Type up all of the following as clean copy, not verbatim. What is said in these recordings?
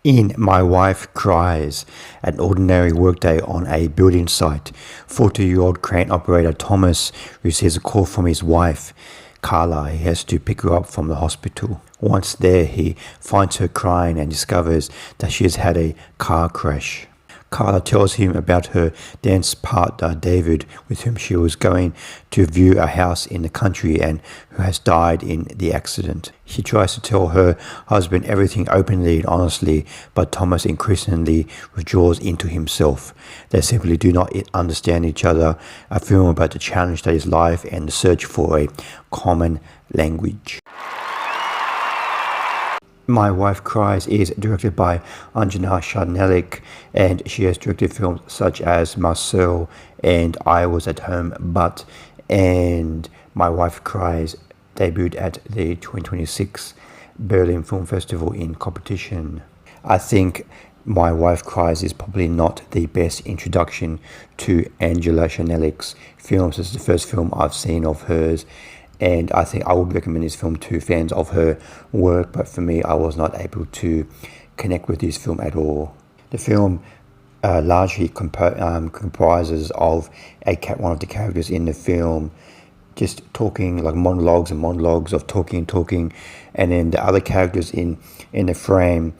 In My Wife Cries, an ordinary workday on a building site, 40-year-old crane operator Thomas receives a call from his wife, Carla. He has to pick her up from the hospital. Once there, he finds her crying and discovers that she has had a car crash. Carla tells him about her dance partner David, with whom she was going to view a house in the country and who has died in the accident. She tries to tell her husband everything openly and honestly, but Thomas increasingly withdraws into himself. They simply do not understand each other, a film about the challenge that is life and the search for a common language. My Wife Cries is directed by Angela Schanelec, and she has directed films such as Marcel and I Was at Home But, and My Wife Cries debuted at the 2026 Berlin Film Festival in competition. I think My Wife Cries is probably not the best introduction to Angela Schanelec's films. It's the first film I've seen of hers, and I think I would recommend this film to fans of her work, but for me, I was not able to connect with this film at all. The film largely comprises of one of the characters in the film just talking, like monologues and monologues of talking, and then the other characters in the frame,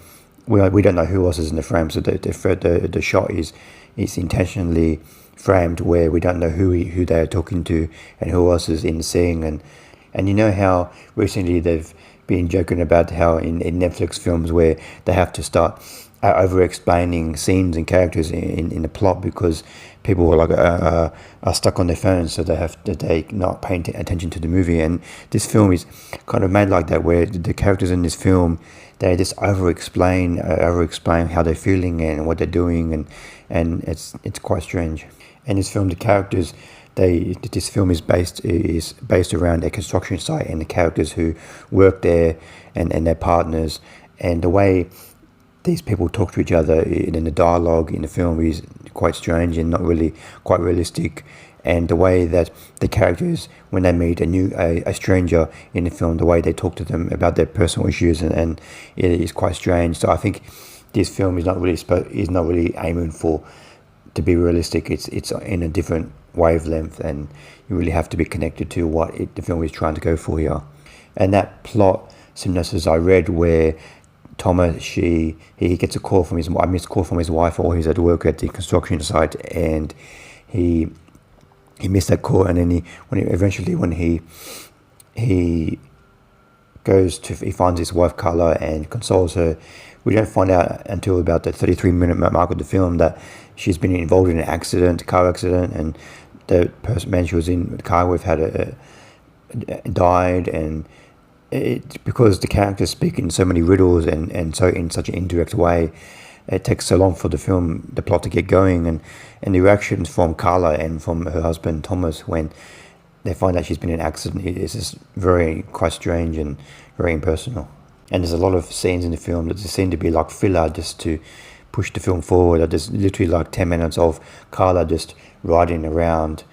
we don't know who else is in the frame, so the shot is intentionally framed where we don't know who they are talking to and who else is in the scene. And you know how recently they've been joking about how in Netflix films where they have to start over-explaining scenes and characters in the plot because people are stuck on their phones, so they not paying attention to the movie. And this film is kind of made like that, where the characters in this film, they just over-explain how they're feeling and what they're doing, and it's quite strange. And this film, the characters, this film is based around a construction site and the characters who work there and their partners, and the way these people talk to each other in the dialogue in the film is quite strange and not really quite realistic. And the way that the characters, when they meet a stranger in the film, the way they talk to them about their personal issues, and it is quite strange. So I think this film is not really aiming to be realistic. It's in a different wavelength, and you really have to be connected to what the film is trying to go for here. And that plot synopsis I read, where Thomas, he gets a missed call from his wife, or he's at work at the construction site, and he missed that call, and then when he finds his wife Carla and consoles her. We don't find out until about the 33-minute mark of the film that she's been involved in a car accident, and the man she was in the car with had died, and because the characters speak in so many riddles and so in such an indirect way, it takes so long for the plot to get going, and the reactions from Carla and from her husband Thomas when they find out she's been in an accident is just quite strange and very impersonal. And there's a lot of scenes in the film that just seem to be like filler just to push the film forward. There's literally like 10 minutes of Carla just riding around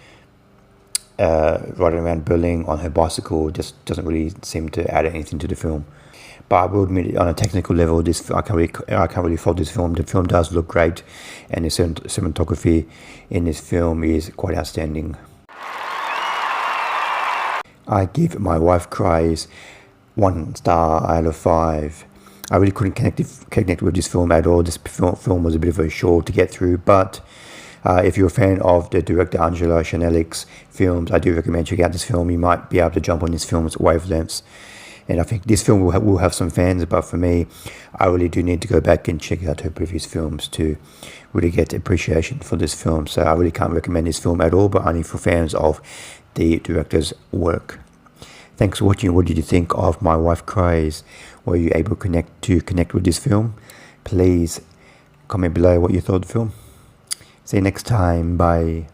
Berlin on her bicycle. Just doesn't really seem to add anything to the film. But I will admit, on a technical level, I can't really fault this film. The film does look great, and the cinematography in this film is quite outstanding. I give My Wife Cries 1 star out of 5. I really couldn't connect with this film at all. This film was a bit of a chore to get through, but if you're a fan of the director Angela Schanelec's films, I do recommend checking out this film. You might be able to jump on this film's wavelengths, and I think this film will have some fans, but for me, I really do need to go back and check out her previous films to really get appreciation for this film. So I really can't recommend this film at all, but only for fans of the director's work. Thanks for watching. What did you think of My Wife Cries? Were you able to connect with this film? Please comment below what you thought of the film. See you next time. Bye.